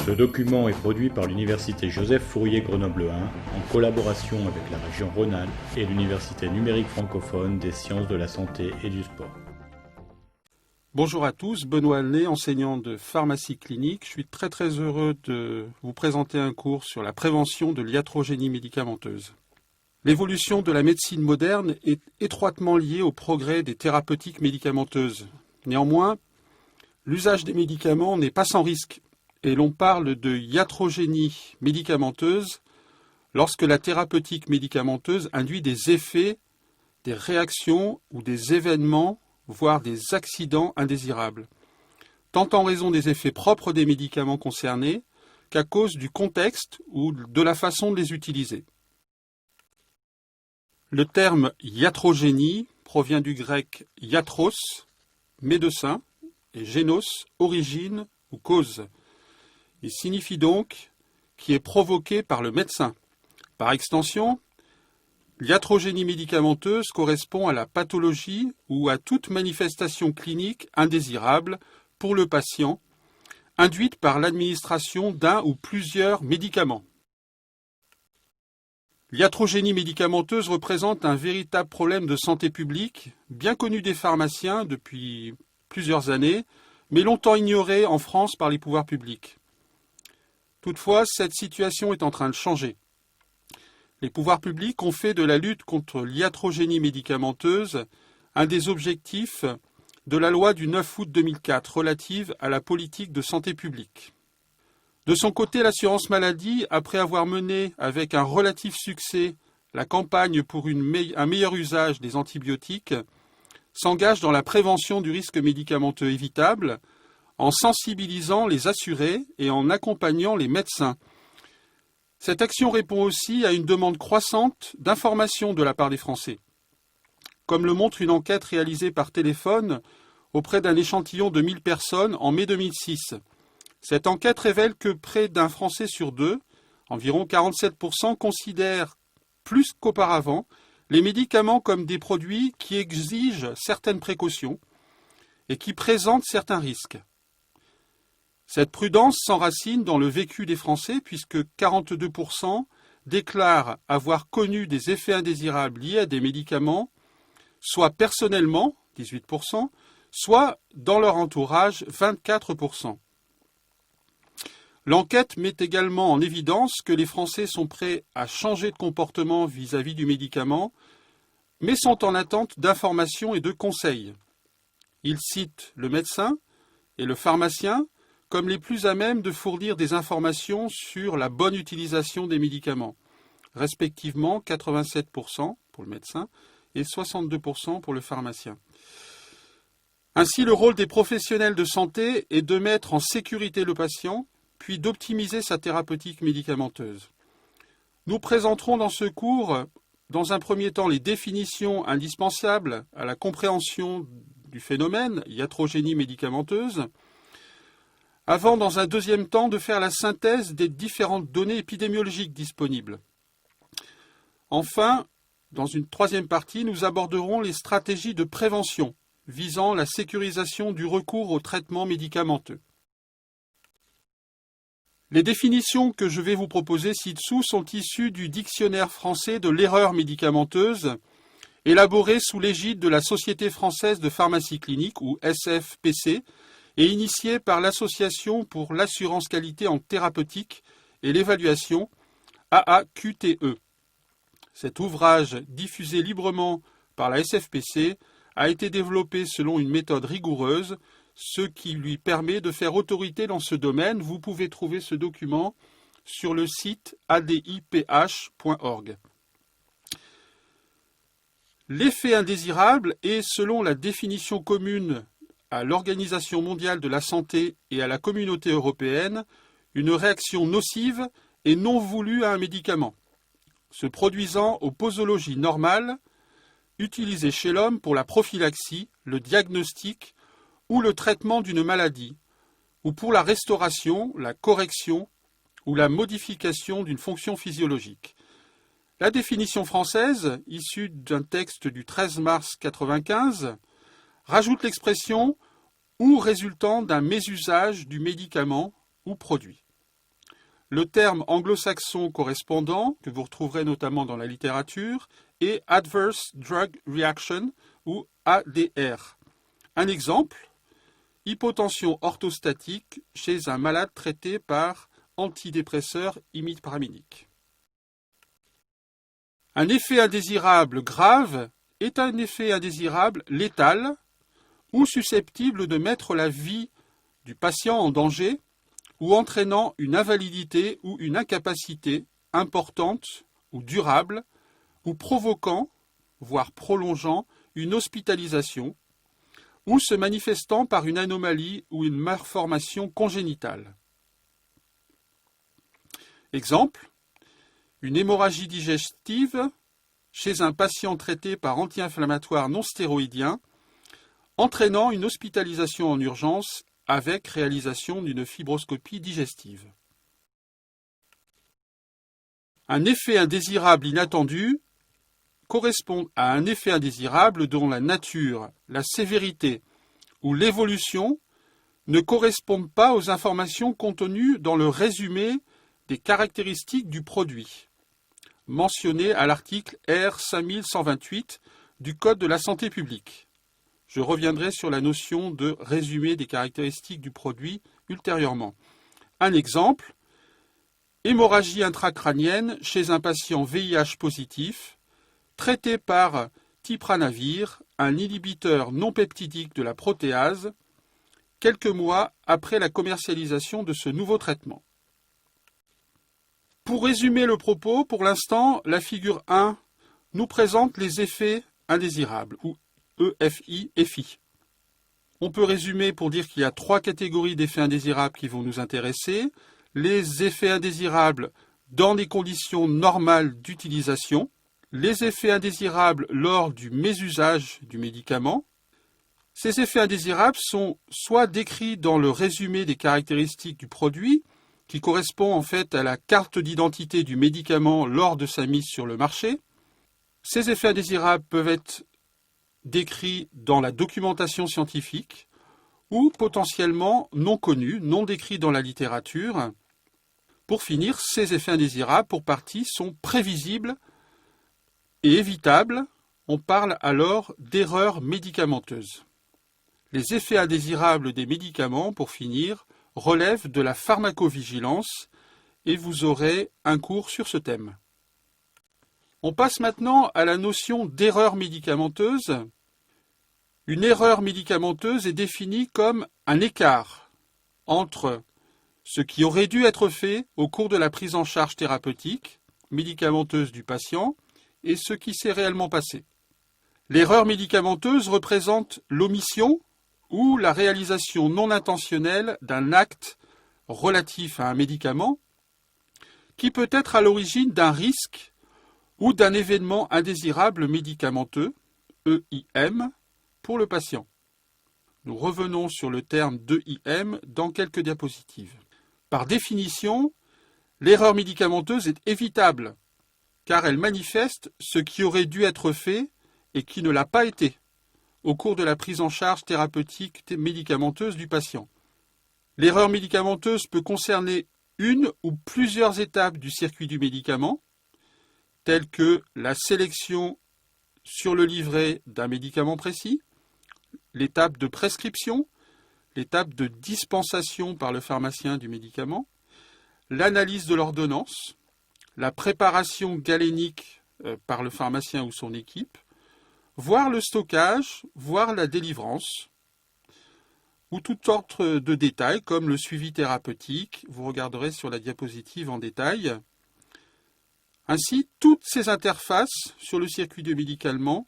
Ce document est produit par l'Université Joseph Fourier Grenoble 1 en collaboration avec la région Rhône-Alpes et l'Université numérique francophone des sciences de la santé et du sport. Bonjour à tous, Benoît Alné, enseignant de pharmacie clinique. Je suis très heureux de vous présenter un cours sur la prévention de l'iatrogénie médicamenteuse. L'évolution de la médecine moderne est étroitement liée au progrès des thérapeutiques médicamenteuses. Néanmoins, l'usage des médicaments n'est pas sans risque et l'on parle de iatrogénie médicamenteuse lorsque la thérapeutique médicamenteuse induit des effets, des réactions ou des événements, voire des accidents indésirables, tant en raison des effets propres des médicaments concernés qu'à cause du contexte ou de la façon de les utiliser. Le terme iatrogénie provient du grec iatros, médecin, et génos, origine ou cause. Il signifie donc qui est provoqué par le médecin. Par extension, l'iatrogénie médicamenteuse correspond à la pathologie ou à toute manifestation clinique indésirable pour le patient, induite par l'administration d'un ou plusieurs médicaments. L'iatrogénie médicamenteuse représente un véritable problème de santé publique, bien connu des pharmaciens depuis plusieurs années, mais longtemps ignoré en France par les pouvoirs publics. Toutefois, cette situation est en train de changer. Les pouvoirs publics ont fait de la lutte contre l'iatrogénie médicamenteuse un des objectifs de la loi du 9 août 2004 relative à la politique de santé publique. De son côté, l'assurance maladie, après avoir mené avec un relatif succès la campagne pour un meilleur usage des antibiotiques, s'engage dans la prévention du risque médicamenteux évitable en sensibilisant les assurés et en accompagnant les médecins. Cette action répond aussi à une demande croissante d'information de la part des Français. Comme le montre une enquête réalisée par téléphone auprès d'un échantillon de 1000 personnes en mai 2006. Cette enquête révèle que près d'un Français sur deux, environ 47%, considèrent plus qu'auparavant les médicaments comme des produits qui exigent certaines précautions et qui présentent certains risques. Cette prudence s'enracine dans le vécu des Français puisque 42% déclarent avoir connu des effets indésirables liés à des médicaments, soit personnellement, 18%, soit dans leur entourage, 24%. L'enquête met également en évidence que les Français sont prêts à changer de comportement vis-à-vis du médicament, mais sont en attente d'informations et de conseils. Ils citent le médecin et le pharmacien comme les plus à même de fournir des informations sur la bonne utilisation des médicaments, respectivement 87% pour le médecin et 62% pour le pharmacien. Ainsi, le rôle des professionnels de santé est de mettre en sécurité le patient, puis d'optimiser sa thérapeutique médicamenteuse. Nous présenterons dans ce cours, dans un premier temps, les définitions indispensables à la compréhension du phénomène iatrogénie médicamenteuse, avant, dans un deuxième temps, de faire la synthèse des différentes données épidémiologiques disponibles. Enfin, dans une troisième partie, nous aborderons les stratégies de prévention visant la sécurisation du recours aux traitements médicamenteux. Les définitions que je vais vous proposer ci-dessous sont issues du Dictionnaire français de l'erreur médicamenteuse, élaboré sous l'égide de la Société française de pharmacie clinique, ou SFPC, et initié par l'Association pour l'assurance qualité en thérapeutique et l'évaluation, AAQTE. Cet ouvrage, diffusé librement par la SFPC, a été développé selon une méthode rigoureuse, ce qui lui permet de faire autorité dans ce domaine. Vous pouvez trouver ce document sur le site adiph.org. L'effet indésirable est, selon la définition commune à l'Organisation mondiale de la santé et à la Communauté européenne, une réaction nocive et non voulue à un médicament, se produisant aux posologies normales, utilisées chez l'homme pour la prophylaxie, le diagnostic ou le traitement d'une maladie, ou pour la restauration, la correction ou la modification d'une fonction physiologique. La définition française, issue d'un texte du 13 mars 1995, rajoute l'expression « ou résultant d'un mésusage du médicament ou produit ». Le terme anglo-saxon correspondant, que vous retrouverez notamment dans la littérature, est Adverse Drug Reaction ou ADR. Un exemple, hypotension orthostatique chez un malade traité par antidépresseur imipraminique. Un effet indésirable grave est un effet indésirable létal ou susceptible de mettre la vie du patient en danger ou entraînant une invalidité ou une incapacité importante ou durable ou provoquant, voire prolongeant, une hospitalisation ou se manifestant par une anomalie ou une malformation congénitale. Exemple, une hémorragie digestive chez un patient traité par anti-inflammatoire non stéroïdien, entraînant une hospitalisation en urgence avec réalisation d'une fibroscopie digestive. Un effet indésirable inattendu correspond à un effet indésirable dont la nature, la sévérité ou l'évolution ne correspondent pas aux informations contenues dans le résumé des caractéristiques du produit, mentionné à l'article R 5128 du Code de la santé publique. Je reviendrai sur la notion de résumé des caractéristiques du produit ultérieurement. Un exemple, hémorragie intracrânienne chez un patient VIH positif, traité par tipranavir, un inhibiteur non peptidique de la protéase, quelques mois après la commercialisation de ce nouveau traitement. Pour résumer le propos, pour l'instant, la figure 1 nous présente les effets indésirables, ou EFI, EFI. On peut résumer pour dire qu'il y a 3 catégories d'effets indésirables qui vont nous intéresser. Les effets indésirables dans des conditions normales d'utilisation, les effets indésirables lors du mésusage du médicament. Ces effets indésirables sont soit décrits dans le résumé des caractéristiques du produit, qui correspond en fait à la carte d'identité du médicament lors de sa mise sur le marché. Ces effets indésirables peuvent être décrits dans la documentation scientifique ou potentiellement non connus, non décrits dans la littérature. Pour finir, ces effets indésirables, pour partie, sont prévisibles et évitables. On parle alors d'erreurs médicamenteuses. Les effets indésirables des médicaments, pour finir, relèvent de la pharmacovigilance et vous aurez un cours sur ce thème. On passe maintenant à la notion d'erreur médicamenteuse. Une erreur médicamenteuse est définie comme un écart entre ce qui aurait dû être fait au cours de la prise en charge thérapeutique médicamenteuse du patient et ce qui s'est réellement passé. L'erreur médicamenteuse représente l'omission ou la réalisation non intentionnelle d'un acte relatif à un médicament qui peut être à l'origine d'un risque ou d'un événement indésirable médicamenteux, EIM, pour le patient. Nous revenons sur le terme d'EIM dans quelques diapositives. Par définition, l'erreur médicamenteuse est évitable car elle manifeste ce qui aurait dû être fait et qui ne l'a pas été au cours de la prise en charge thérapeutique médicamenteuse du patient. L'erreur médicamenteuse peut concerner une ou plusieurs étapes du circuit du médicament, telles que la sélection sur le livret d'un médicament précis, l'étape de prescription, l'étape de dispensation par le pharmacien du médicament, l'analyse de l'ordonnance, la préparation galénique par le pharmacien ou son équipe, voire le stockage, voire la délivrance, ou tout autre de détails comme le suivi thérapeutique, vous regarderez sur la diapositive en détail. Ainsi, toutes ces interfaces sur le circuit du médicament,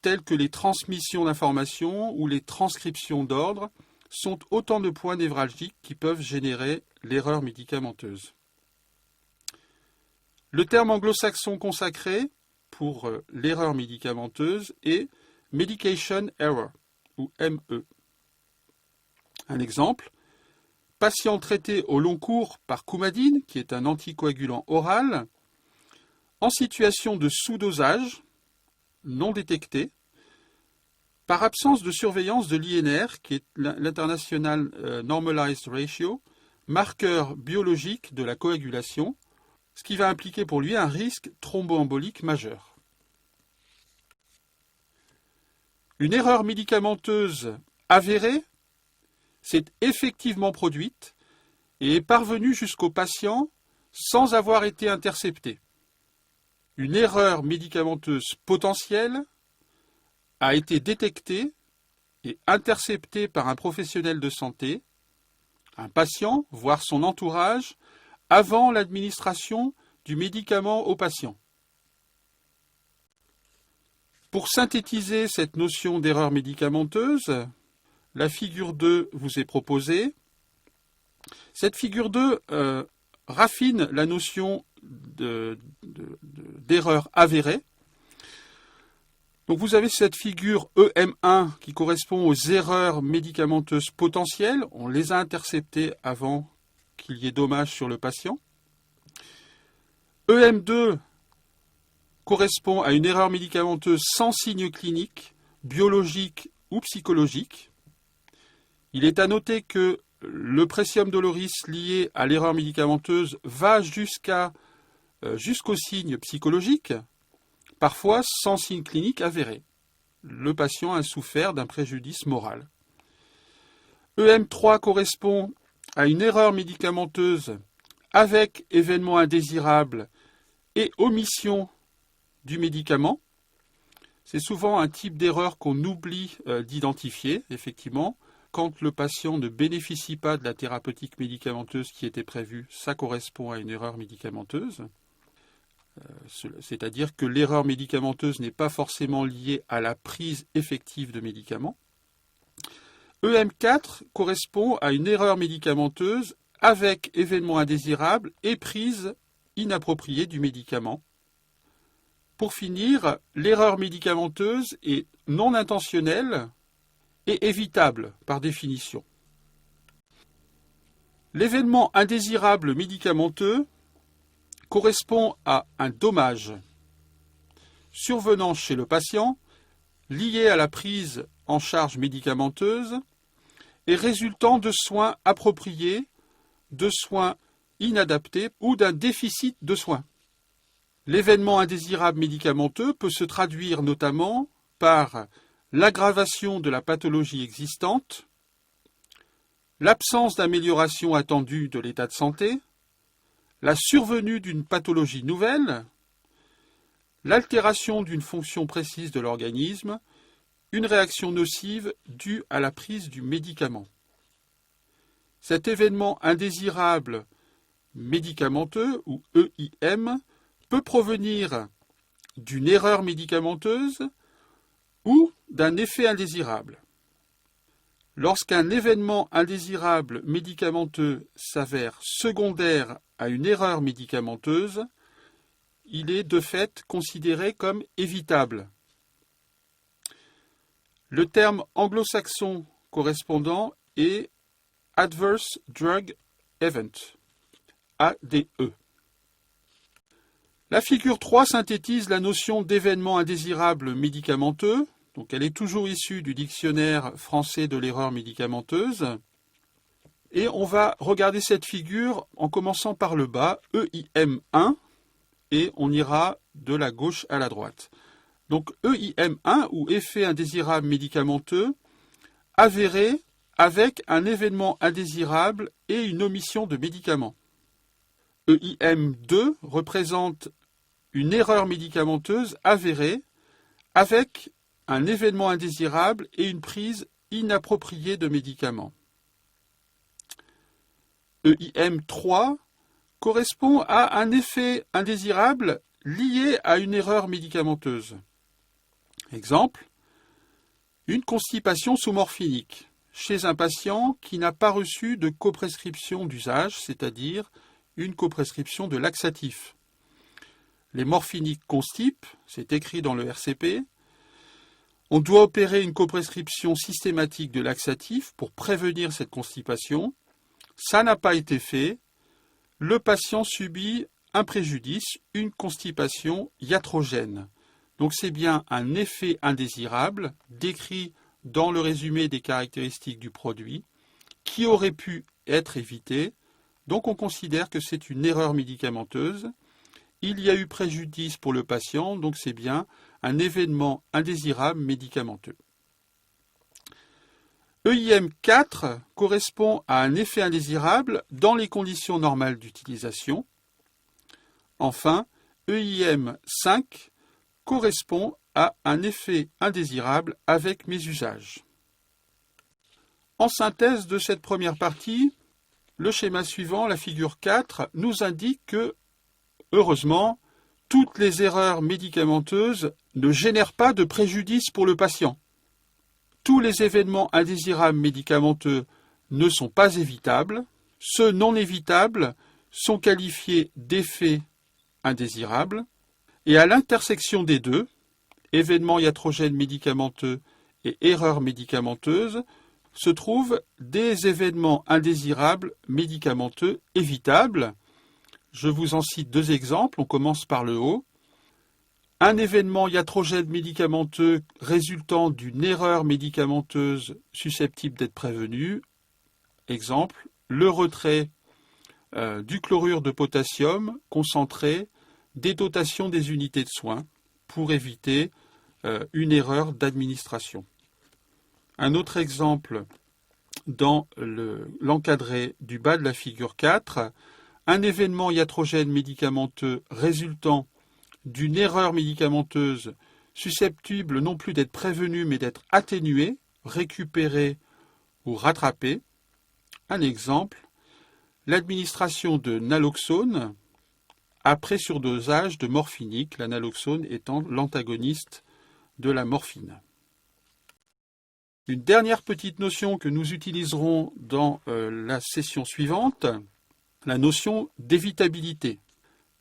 telles que les transmissions d'informations ou les transcriptions d'ordre, sont autant de points névralgiques qui peuvent générer l'erreur médicamenteuse. Le terme anglo-saxon consacré pour l'erreur médicamenteuse est Medication Error, ou ME. Un exemple, patient traité au long cours par Coumadine, qui est un anticoagulant oral, en situation de sous-dosage, non détecté, par absence de surveillance de l'INR, qui est l'International Normalized Ratio, marqueur biologique de la coagulation, ce qui va impliquer pour lui un risque thromboembolique majeur. Une erreur médicamenteuse avérée s'est effectivement produite et est parvenue jusqu'au patient sans avoir été interceptée. Une erreur médicamenteuse potentielle a été détectée et interceptée par un professionnel de santé, un patient, voire son entourage, avant l'administration du médicament au patient. Pour synthétiser cette notion d'erreur médicamenteuse, la figure 2 vous est proposée. Cette figure 2 raffine la notion d'erreur avérée. Donc vous avez cette figure EM1 qui correspond aux erreurs médicamenteuses potentielles. On les a interceptées avant qu'il y ait dommage sur le patient. EM2 correspond à une erreur médicamenteuse sans signe clinique, biologique ou psychologique. Il est à noter que le Presium doloris lié à l'erreur médicamenteuse va jusqu'au signe psychologique, parfois sans signe clinique avéré. Le patient a souffert d'un préjudice moral. EM3 correspond à une erreur médicamenteuse avec événement indésirable et omission du médicament. C'est souvent un type d'erreur qu'on oublie d'identifier, effectivement. Quand le patient ne bénéficie pas de la thérapeutique médicamenteuse qui était prévue, ça correspond à une erreur médicamenteuse. C'est-à-dire que l'erreur médicamenteuse n'est pas forcément liée à la prise effective de médicaments. EM4 correspond à une erreur médicamenteuse avec événement indésirable et prise inappropriée du médicament. Pour finir, l'erreur médicamenteuse est non intentionnelle et évitable par définition. L'événement indésirable médicamenteux correspond à un dommage survenant chez le patient lié à la prise en charge médicamenteuse et résultant de soins appropriés, de soins inadaptés ou d'un déficit de soins. L'événement indésirable médicamenteux peut se traduire notamment par l'aggravation de la pathologie existante, l'absence d'amélioration attendue de l'état de santé, la survenue d'une pathologie nouvelle, l'altération d'une fonction précise de l'organisme, une réaction nocive due à la prise du médicament. Cet événement indésirable médicamenteux, ou EIM, peut provenir d'une erreur médicamenteuse ou d'un effet indésirable. Lorsqu'un événement indésirable médicamenteux s'avère secondaire à une erreur médicamenteuse, il est de fait considéré comme évitable. Le terme anglo-saxon correspondant est Adverse Drug Event, ADE. La figure 3 synthétise la notion d'événement indésirable médicamenteux. Donc elle est toujours issue du dictionnaire français de l'erreur médicamenteuse. Et on va regarder cette figure en commençant par le bas, EIM1, et on ira de la gauche à la droite. Donc EIM1, ou effet indésirable médicamenteux, avéré avec un événement indésirable et une omission de médicament. EIM2 représente une erreur médicamenteuse avérée avec un événement indésirable et une prise inappropriée de médicaments. EIM3 correspond à un effet indésirable lié à une erreur médicamenteuse. Exemple, une constipation sous-morphinique chez un patient qui n'a pas reçu de coprescription d'usage, c'est-à-dire une coprescription de laxatif. Les morphiniques constipent, c'est écrit dans le RCP. On doit opérer une coprescription systématique de laxatif pour prévenir cette constipation. Ça n'a pas été fait. Le patient subit un préjudice, une constipation iatrogène. Donc c'est bien un effet indésirable décrit dans le résumé des caractéristiques du produit qui aurait pu être évité Donc on considère que c'est une erreur médicamenteuse. Il y a eu préjudice pour le patient, donc c'est bien un événement indésirable médicamenteux. EIM 4 correspond à un effet indésirable dans les conditions normales d'utilisation. Enfin, EIM 5 correspond à un effet indésirable avec mes usages. En synthèse de cette première partie, le schéma suivant, la figure 4, nous indique que, heureusement, toutes les erreurs médicamenteuses ne génèrent pas de préjudice pour le patient. Tous les événements indésirables médicamenteux ne sont pas évitables. Ceux non évitables sont qualifiés d'effets indésirables. Et à l'intersection des deux, événements iatrogènes médicamenteux et erreurs médicamenteuses, se trouvent des événements indésirables médicamenteux évitables. Je vous en cite deux exemples, on commence par le haut. Un événement iatrogène médicamenteux résultant d'une erreur médicamenteuse susceptible d'être prévenue. Exemple, le retrait du chlorure de potassium concentré, dédotation des unités de soins pour éviter une erreur d'administration. Un autre exemple dans l'encadré du bas de la figure 4, un événement iatrogène médicamenteux résultant d'une erreur médicamenteuse susceptible non plus d'être prévenue mais d'être atténuée, récupérée ou rattrapée. Un exemple, l'administration de naloxone après surdosage de morphinique, la naloxone étant l'antagoniste de la morphine. Une dernière petite notion que nous utiliserons dans la session suivante, la notion d'évitabilité.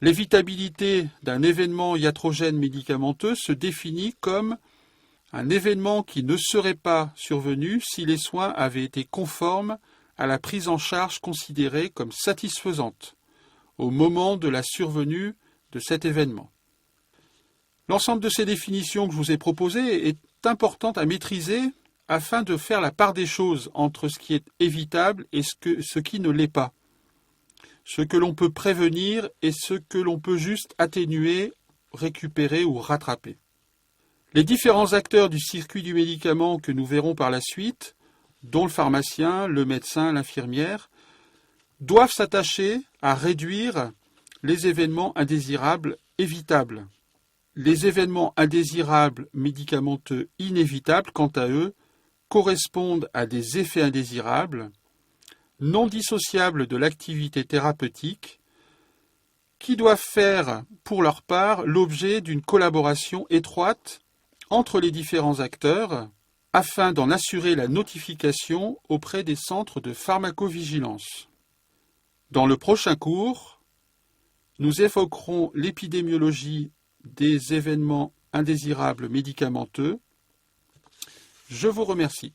L'évitabilité d'un événement iatrogène médicamenteux se définit comme un événement qui ne serait pas survenu si les soins avaient été conformes à la prise en charge considérée comme satisfaisante au moment de la survenue de cet événement. L'ensemble de ces définitions que je vous ai proposées est importante à maîtriser afin de faire la part des choses entre ce qui est évitable et ce qui ne l'est pas. Ce que l'on peut prévenir et ce que l'on peut juste atténuer, récupérer ou rattraper. Les différents acteurs du circuit du médicament que nous verrons par la suite, dont le pharmacien, le médecin, l'infirmière, doivent s'attacher à réduire les événements indésirables évitables. Les événements indésirables médicamenteux inévitables, quant à eux, correspondent à des effets indésirables non dissociables de l'activité thérapeutique qui doivent faire, pour leur part, l'objet d'une collaboration étroite entre les différents acteurs afin d'en assurer la notification auprès des centres de pharmacovigilance. Dans le prochain cours, nous évoquerons l'épidémiologie des événements indésirables médicamenteux. Je vous remercie.